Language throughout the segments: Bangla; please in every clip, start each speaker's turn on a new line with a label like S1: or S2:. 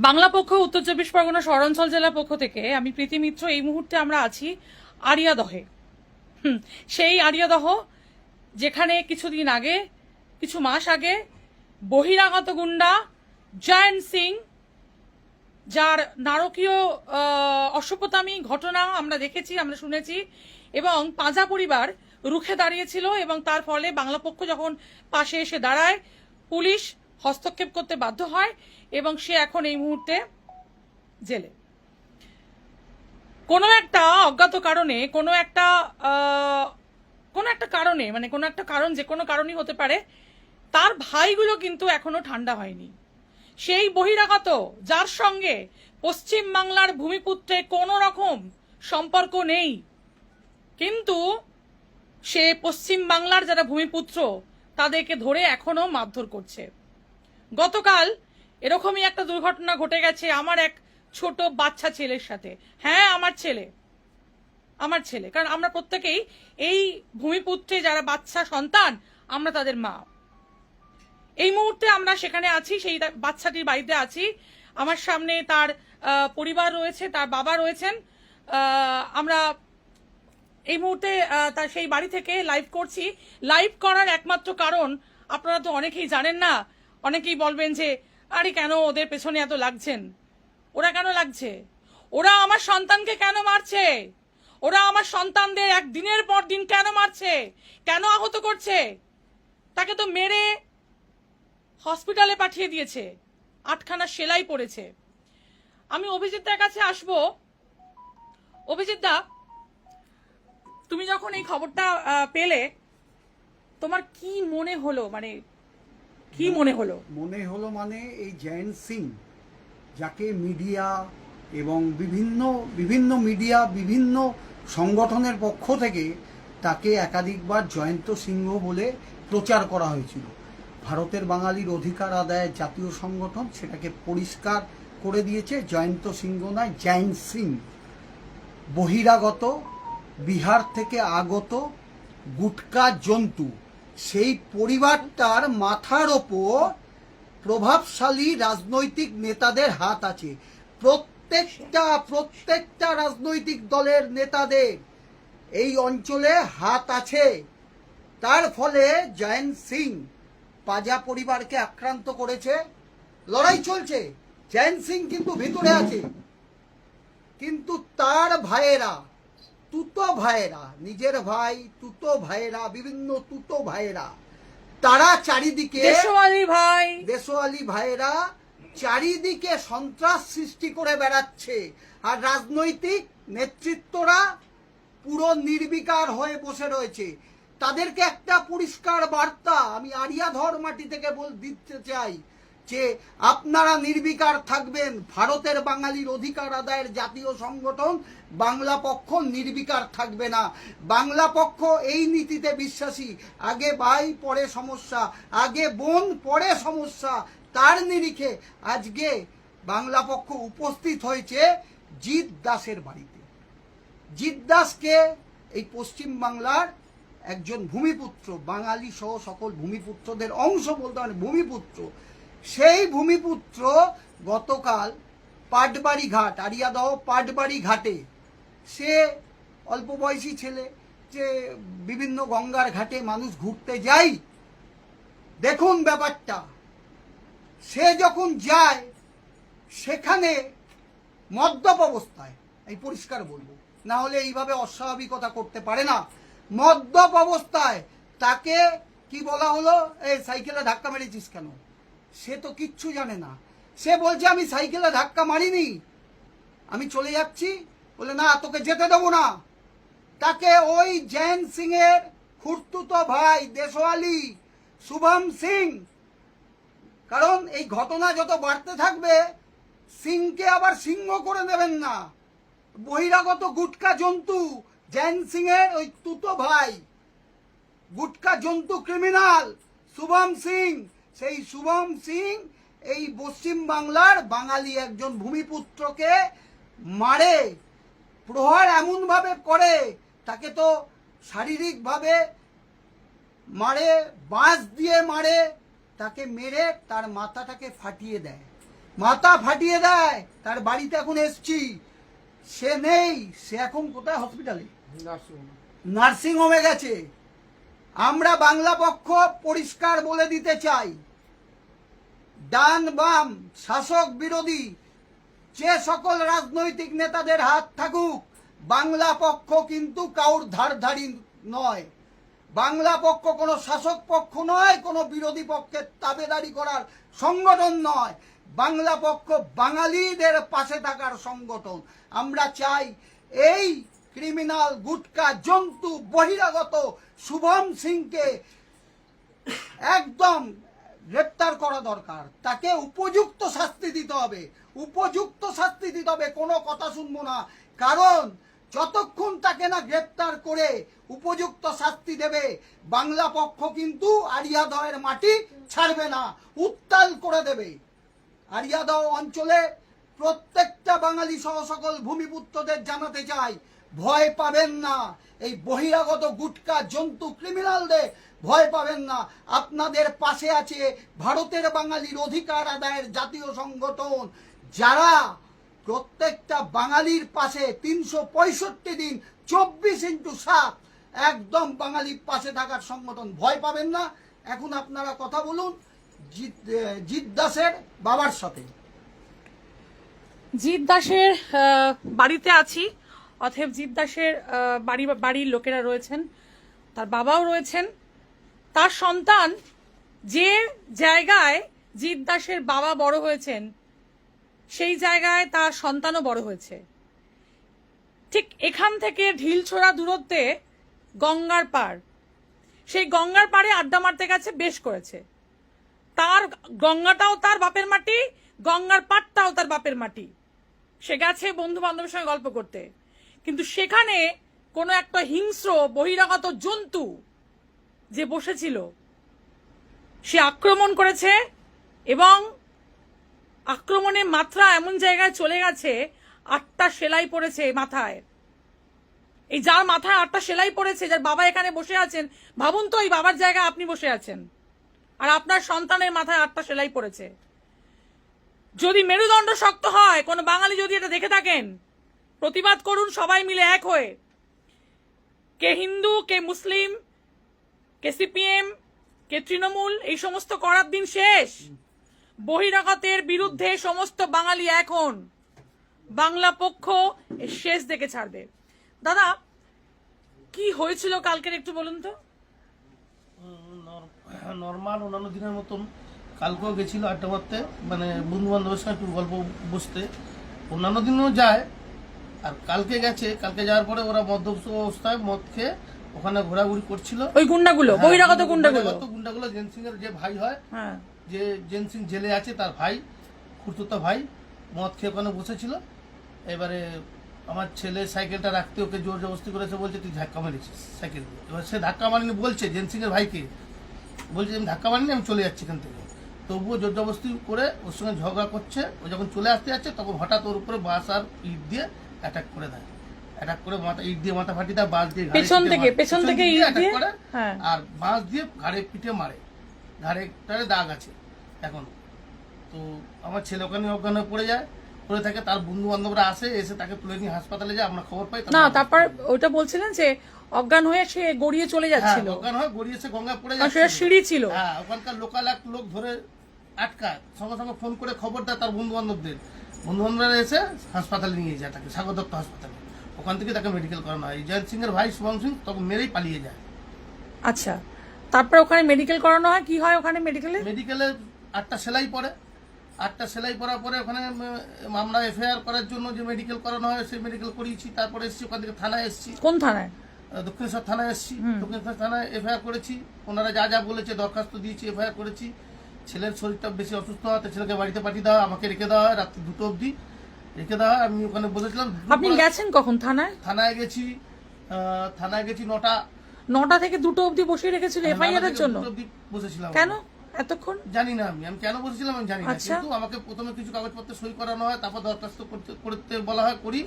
S1: বাংলা পক্ষ উত্তর চব্বিশ পরগনা শহরাঞ্চল জেলা পক্ষ থেকে আমি প্রীতি মিত্র। এই মুহূর্তে আমরা আছি আরিয়াদহে। সেই আরিয়াদহ যেখানে কিছুদিন আগে, কিছু মাস আগে বহিরাগত গুন্ডা জয়ন্ত সিং, যার নারকীয় অসভ্যতামি ঘটনা আমরা দেখেছি, আমরা শুনেছি, এবং পাঁজা পরিবার রুখে দাঁড়িয়েছিল, এবং তার ফলে বাংলা পক্ষ যখন পাশে এসে দাঁড়ায় পুলিশ হস্তক্ষেপ করতে বাধ্য হয় এবং সে এখন এই মুহূর্তে জেলে। কোনো একটা অজ্ঞাত কারণে, কোনো একটা কারণে, মানে কোনো একটা কারণ, যে কোনো কারণই হতে পারে, তার ভাইগুলো কিন্তু এখনো ঠান্ডা হয়নি। সেই বহিরাগত, যার সঙ্গে পশ্চিম বাংলার ভূমিপুত্রে কোনো রকম সম্পর্ক নেই, কিন্তু সে পশ্চিম বাংলার যারা ভূমিপুত্র তাদেরকে ধরে এখনো মারধর করছে। গতকাল এরকমই একটা দুর্ঘটনা ঘটে গেছে আমার এক ছোট বাচ্চা ছেলের সাথে। হ্যাঁ, আমার ছেলে, কারণ আমরা প্রত্যেকেই এই ভূমিপুত্রে যারা বাচ্চা সন্তান, আমরা তাদের মা। এই মুহূর্তে আমরা সেখানে আছি, সেই বাচ্চাটির বাড়িতে আছি। আমার সামনে তার পরিবার রয়েছে, তার বাবা রয়েছেন। আমরা এই মুহূর্তে তার সেই বাড়ি থেকে লাইভ করছি। লাইভ করার একমাত্র কারণ আপনারা তো অনেকেই জানেন না। অনেকেই বলবেন যে আরে কেন ওদের পেছনে এত লাগছেন। ওরা কেন লাগছে? ওরা আমার সন্তানকে কেন মারছে? ওরা আমার সন্তানদের দিনের পর দিন কেন মারছে, কেন আহত করছে? তাকে তো মেরে হসপিটালে পাঠিয়ে দিয়েছে, 8খানা সেলাই পড়েছে। আমি অভিজিৎদার কাছে আসবো। অভিজিৎদা, তুমি যখন এই খবরটা পেলে তোমার কি মনে হলো? মানে কি মনে হলো?
S2: মানে এই জয়ন্ত সিং, যাকে মিডিয়া এবং বিভিন্ন মিডিয়া, বিভিন্ন সংগঠনের পক্ষ থেকে তাকে একাধিকবার জয়ন্ত সিংহ বলে প্রচার করা হয়েছিল। ভারতের বাঙালির অধিকার আদায়ের জাতীয় সংগঠন সেটাকে পরিষ্কার করে দিয়েছে, জয়ন্ত সিংহ নয়, জয়ন্ত সিং। বহিরাগত, বিহার থেকে আগত গুটকা জন্তু। সেই পরিবারটার মাথার ওপর প্রভাবশালী রাজনৈতিক নেতাদের হাত আছে। প্রত্যেকটা রাজনৈতিক দলের নেতাদের এই অঞ্চলে হাত আছে। তার ফলে জয়ন্ত সিং পাজা পরিবারকে আক্রান্ত করেছে। লড়াই চলছে, জয়ন্ত সিং কিন্তু ভিতরে আছে, কিন্তু তার ভাইয়েরা, নিজের ভাই, বিভিন্ন ভাইয়েরা, তারা চারিদিকে, দেশওয়ালি ভাইয়েরা চারিদিকে সন্ত্রাস সৃষ্টি করে বেড়াচ্ছে। আর রাজনৈতিক নেতৃত্বরা পুরো নির্বিকার হয়ে বসে রয়েছে। তাদেরকে একটা পরিষ্কার বার্তা আমি আরিয়াধর মাটি থেকে দিতে চাই যে আপনারা নির্বিকার থাকবেন। ভারতের বাঙালির অধিকার আদায়ের জাতীয় সংগঠন বাংলা পক্ষ নির্বিকার থাকবে না। বাংলা পক্ষ এই নীতিতে বিশ্বাসী, আগে ভাই পরে সমস্যা, আগে বোন পরে সমস্যা। তার নিরিখে আজকে বাংলা পক্ষ উপস্থিত হয়েছে জিৎ দাসের বাড়িতে। জিৎ দাসকে এই পশ্চিম বাংলার একজন ভূমিপুত্র, বাঙালি সহ সকল ভূমিপুত্রদের অংশ বলতে মানে ভূমিপুত্র, সেই ভূমিপুত্র গতকাল পাটবাড়ি ঘাট, আরিয়াদহ পাটবাড়ি ঘাটে, সে অল্প বয়সী ছেলে, যে বিভিন্ন গঙ্গার ঘাটে মানুষ ঘুরতে যায়। দেখুন ব্যাপারটা, সে যখন যায় সেখানে মদ্যপ অবস্থায়, এই পরিষ্কার বলবো, না হলে এইভাবে অস্বাভাবিকতা করতে পারে না, মদ্যপ অবস্থায় তাকে কি বলা হলো, এই সাইকেলে ধাক্কা মেরেছিস কেন? সে তো কিচ্ছু জানে না। সে বলছে আমি সাইকেলে ধাক্কা মারিনি, আমি চলে যাচ্ছি। বলে না, তোকে যেতে দেবো না। তাকে ওই জয়ন্ত সিং এর খুড়তুতো ভাই দেশওয়ালি শুভম সিং, কারণ এই ঘটনা যত বাড়তে থাকবে সিংকে আবার সিংহ করে দেবেন না। বহিরাগত গুটকা জন্তু জয়ন্ত সিং এর ওই তুতো ভাই, গুটকা জন্তু ক্রিমিনাল শুভম সিং, সেই শুভম সিং এই পশ্চিম বাংলার বাঙালি একজন ভূমিপুত্রকে মারে, প্রহার এমনভাবে করে, তাকে তো শারীরিকভাবে মারে, বাঁশ দিয়ে মারে, তাকে মেরে তার মাথাটাকে ফাটিয়ে দেয়। মাথা ফাটিয়ে দেয়। তার বাড়িতে এখন এসছি, সে নেই, সে এখন কোথায়? হসপিটালে, নার্সিং হোমে গেছে। আমরা বাংলা পক্ষ পরিষ্কার বলে দিতে চাই, ডান বাম শাসক বিরোধী যে সকল রাজনৈতিক নেতাদের হাত থাকুক, বাংলা পক্ষ কিন্তু কাউর ধারধারি নয়। বাংলা পক্ষ কোনো শাসক পক্ষ নয়, কোনো বিরোধী পক্ষের তাবেদারি করার সংগঠন নয়। বাংলা পক্ষ বাঙালিদের পাশে থাকার সংগঠন। আমরা চাই এই ক্রিমিনাল গুটকা জন্তু বহিরাগত শুভম সিংকে একদম গ্রেপ্তার করা দরকার। তাকে উপযুক্ত শাস্তি দিতে হবে, উপযুক্ত শাস্তি দিতে হবে। কোনো কথা শুনবো না, কারণ যতক্ষণ তাকে না গ্রেপ্তার করে উপযুক্ত শাস্তি দেবে, বাংলা পক্ষ কিন্তু আরিয়াদহের মাটি ছাড়বে না, উত্তাল করে দেবে। আরিয়াদহ অঞ্চলে প্রত্যেকটা বাঙালি সহ সকল ভূমিপুত্রদের জানাতে চাই, ভয় পাবেন না। এই বহিরাগত গুটকা জন্তু ক্রিমিনালদের ভয় পাবেন না। আপনাদের পাশে আছে ভারতের বাঙালির অধিকার আদায়ের জাতীয় সংগঠন, যারা প্রত্যেকটা বাঙালির পাশে 365 দিন 24x7 একদম বাঙালির পাশে থাকার সংগঠন। ভয় পাবেন না। এখন আপনারা কথা বলুন জিৎ দাসের বাবার সাথে।
S1: জিৎ দাসের বাড়িতে আছি, অতএব জিৎ দাসের বাড়ির লোকেরা রয়েছেন, তার বাবাও রয়েছেন। তার সন্তান যে জায়গায় জিৎ দাসের বাবা বড় হয়েছেন, সেই জায়গায় তার সন্তানও বড় হয়েছে। ঠিক এখান থেকে ঢিলছোড়া দূরত্বে গঙ্গার পাড়, সেই গঙ্গার পাড়ে আড্ডা মারতে গেছে, বেশ করেছে। তার গঙ্গাটাও তার বাপের মাটি, গঙ্গার পাড়টাও তার বাপের মাটি। সে গেছে বন্ধু বান্ধবের সঙ্গে গল্প করতে, কিন্তু সেখানে কোনো একটা হিংস্র বহিরাগত জন্তু যে বসেছিল, সে আক্রমণ করেছে এবং আক্রমণের মাত্রা এমন জায়গায় চলে গেছে, 8টা সেলাই পড়েছে মাথায়। এই যার মাথায় 8টা সেলাই পড়েছে, যার বাবা এখানে বসে আছেন, ভাবুন তো এই বাবার জায়গায় আপনি বসে আছেন আর আপনার সন্তানের মাথায় 8টা সেলাই পড়েছে। যদি মেরুদণ্ড শক্ত হয়, কোনো বাঙালি যদি এটা দেখে থাকেন, প্রতিবাদ করুন সবাই মিলে এক হয়ে। কে হিন্দু, কে মুসলিম, কে সিপিএম, কে তৃণমূল, এই সমস্ত করার দিন শেষ। বহিরাগতের বিরুদ্ধে সমস্ত বাঙালি এখন, বাংলা পক্ষ এর শেষ দেখে ছাড়বে। দাদা, কি হয়েছিল কালকের একটু বলুন তো।
S3: নর্মাল অন্যান্য দিনের মতন কালকেও গেছিল আড্ডা মারতে, মানে বন্ধু বান্ধবের সঙ্গে একটু গল্প বসতে। অন্যান্য দিনও যায়, আর কালকে গেছে। কালকে যাওয়ার পরে ওরা মদ্যপ অবস্থায় মদ খেয়ে ওখানে ঘোরাঘুরি করছিল।
S1: ওই গুন্ডাগুলো, বহিরাগত
S3: গুন্ডাগুলো জেন সিং এর যে ভাই হয়,
S1: হ্যাঁ,
S3: যে জেন সিং জেলে আছে, তার ভাই, খুড়তুতো ভাই, মদ খেয়ে ওখানে বসেছিল। এবারে আমার ছেলে সাইকেলটা রাখতে ওকে জোর জবরদস্তি করেছে, বলছে তুই ধাক্কা মারিছিস সাইকেল দিয়ে। এবার সে ধাক্কা মারিনি বলছে, জেন সিং এর ভাইকে বলছে আমি ধাক্কা মারিনি, আমি চলে যাচ্ছি এখান থেকে। তবুও জোর জবরদস্তি করে ওর সঙ্গে ঝগড়া করছে। ও যখন চলে আসতে যাচ্ছে, তখন হঠাৎ ওর উপরে বাস আর ইট দিয়ে অ্যাটাক করে দেয়। অ্যাটাক করে মাথা ইট দিয়ে মাথা ফাটিয়ে দেয়, বাস দিয়ে
S1: পেছন থেকে
S3: অ্যাটাক করে,
S1: হ্যাঁ,
S3: আর বাস দিয়ে ঘাড়ে পিঠে মারে। ঘাড়ে দাগ আছে এখন। তো আমার ছেলে ওখানে অজ্ঞান হয়ে পড়ে যায়, পড়ে থাকে। তার বন্ধু বান্ধবরা আসে, এসে তাকে তুলে নিয়ে হাসপাতালে যায়। আমরা খবর পাই
S1: না, তারপর ওটা বলছিলেন যে অজ্ঞান হয়ে সে গড়িয়ে চলে যাচ্ছিল।
S3: অজ্ঞান হয়ে গড়িয়ে সে গঙ্গা পড়ে যাচ্ছে,
S1: সিঁড়ি ছিল।
S3: হ্যাঁ, ওখানকার লোকাল এক লোক ধরে আটকায়, সঙ্গে সঙ্গে ফোন করে খবর দেয় তার বন্ধু বান্ধবদের। বন্ধু বান্ধবরা এসে হাসপাতালে নিয়ে যায় তাকে, সাগর দত্ত হাসপাতালে। ওখান থেকে তাকে মেডিকেল করানো হয়। জয়ন্ত সিং এর ভাই শুভম সিং তখন মেরেই পালিয়ে যায়।
S1: আচ্ছা, তারপর ওখানে মেডিকেল করানো হয়। কি হয় ওখানে মেডিকেলে?
S3: 8টা সেলাই পড়ে। 8টা সেলাই পড়ার পরে ওখানে আমরা এফআইআর করার জন্য যে মেডিকেল করানো হয়, সেই মেডিকেল করিয়েছি। তারপরে এসেছি ওখান থেকে থানায় এসেছি।
S1: কোন থানায়?
S3: দক্ষিণেশ্বর থানায় এসেছি। দক্ষিণেশ্বর থানায় এফআইআর করেছি। ওনারা যা যা বলেছে দরখাস্ত দিয়েছি, এফআইআর করেছি। ছেলের শরীরটা বেশি অসুস্থ হওয়াতে ছেলেকে বাড়িতে পাঠিয়ে দেওয়া, আমাকে রেখে দেওয়া হয়, রাত্রি 2টো অবধি রেখে দেওয়া হয়। আমি ওখানে বসেছিলাম।
S1: আপনি গেছেন কখন থানায়?
S3: থানায় গেছি 9টা।
S1: 9টা থেকে 2টো অবধি বসে রেখেছিল এফআইআর এর জন্য?
S3: বসেছিলাম।
S1: কেন এতক্ষণ?
S3: জানি না, আমি কেন বসেছিলাম আমি জানি না। কিন্তু আমাকে প্রথমে কিছু কাগজপত্র সই করানো হয়, তারপর দরখাস্ত করতে বলা হয়, করি।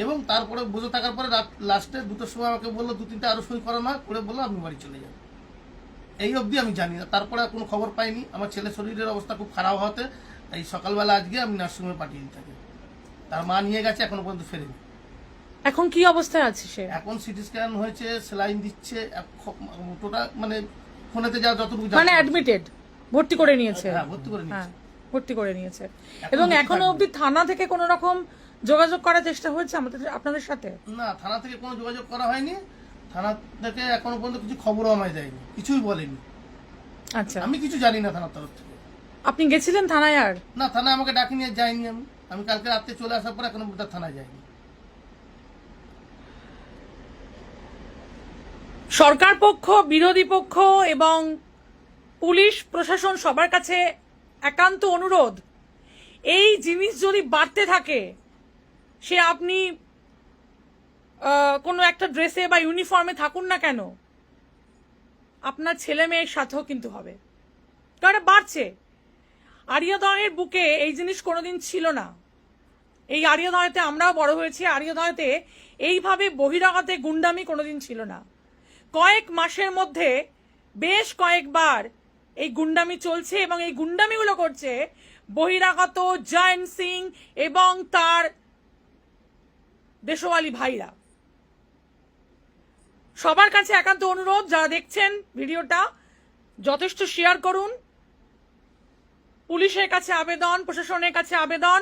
S3: এবং তারপরে বসে থাকার পরে লাস্টে 2টোর সময় আমাকে বললো 2-3টা আরো সই করানো হয়, করে বললো আপনি বাড়ি চলে যান। এই অবধি আমি জানি না, তারপরে কোনো খবর পাইনি। আমার ছেলের শরীরের অবস্থা খুব খারাপ হতে এই সকালবেলা আজকে আমি নার্সিংহোমে পাঠিয়ে দিই তাকে। তার মা নিয়ে গেছে, এখনো পর্যন্ত ফেরেনি।
S1: এখন কি অবস্থায় আছে সে?
S3: এখন সিটি স্ক্যান হয়েছে, সেলাইন দিচ্ছে, টোটাল মানে ফোনেতে যা যতটুকু
S1: মানে অ্যাডমিটেড, ভর্তি করে নিয়েছে।
S3: হ্যাঁ, ভর্তি করে নিয়েছে।
S1: ভর্তি করে নিয়েছে। এবং এখনো অবধি থানা থেকে কোনো রকম যোগাযোগ করার চেষ্টা হয়েছে আপনাদের সাথে?
S3: না, থানা থেকে কোনো যোগাযোগ করা হয়নি। থানা থেকে এখনো পর্যন্ত কিছু খবরও আমায় দেয়নি, কিছুই বলেনি।
S1: আচ্ছা,
S3: আমি কিছু জানি না থানার তরফ থেকে।
S1: আপনি গেছিলেন থানায়? আর
S3: না, থানায় আমাকে ডাকি নিয়ে যাইনি। আমি কালকে রাত্রে চলে আসার পর এখনো পর্যন্ত থানায় যাইনি।
S1: সরকার পক্ষ, বিরোধী পক্ষ এবং পুলিশ প্রশাসন সবার কাছে একান্ত অনুরোধ, এই জিনিস যদি বাড়তে থাকে, সে আপনি কোনো একটা ড্রেসে বা ইউনিফর্মে থাকুন না কেন, আপনার ছেলে মেয়ের সাথেও কিন্তু হবে। কারণ এটা বাড়ছে। আরিয়াদহের বুকে এই জিনিস কোনোদিন ছিল না। এই আরিয়াদহেতে আমরাও বড় হয়েছি। আরিয়াদহেতে এইভাবে বহিরাগতে গুন্ডামি কোনোদিন ছিল না। কয়েক মাসের মধ্যে বেশ কয়েকবার এই গুন্ডামি চলছে, এবং এই গুন্ডামিগুলো করছে বহিরাগত জয়ন্ত সিং এবং তার দেশওয়ালি ভাইরা। সবার কাছে একান্ত অনুরোধ, যারা দেখছেন ভিডিওটা যথেষ্ট শেয়ার করুন। পুলিশের কাছে আবেদন, প্রশাসনের কাছে আবেদন,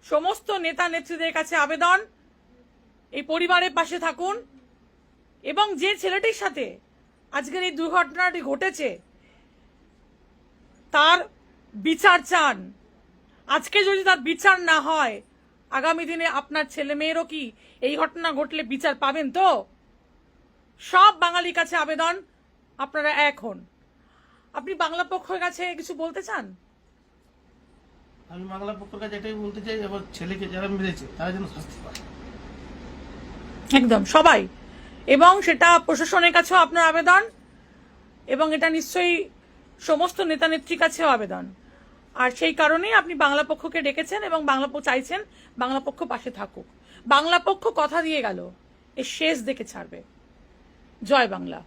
S1: সমস্ত নেতা নেত্রীদের কাছে আবেদন, এই পরিবারের পাশে থাকুন। এবং যে ছেলেটির সাথে আজকের এই দুর্ঘটনাটি ঘটেছে তার বিচার চান। আজকে যদি তার বিচার না হয়, আগামী দিনে আপনার ছেলে মেয়েরও কি এই ঘটনা ঘটলে বিচার পাবেন? তো সব বাঙালির কাছে আবেদন, আপনারা এক হন। আপনি বাংলা পক্ষের কাছে কিছু বলতে চান?
S3: আমি বাংলা পক্ষের কাছে এটাই বলতে চাই, আমার ছেলেকে যারা মেরেছে তারা যেন শাস্তি পায়।
S1: একদম সবাই। এবং সেটা প্রশাসনের কাছেও আপনার আবেদন, এবং এটা নিশ্চয়ই সমস্ত নেতা নেত্রীর কাছেও আবেদন। আর সেই কারণেই আপনি বাংলা পক্ষকে ডেকেছেন এবং বাংলা পক্ষ চাইছেন বাংলা পক্ষ পাশে থাকুক। বাংলা পক্ষ কথা দিয়ে গেল, এর শেষ দেখে ছাড়বে। জয় বাংলা।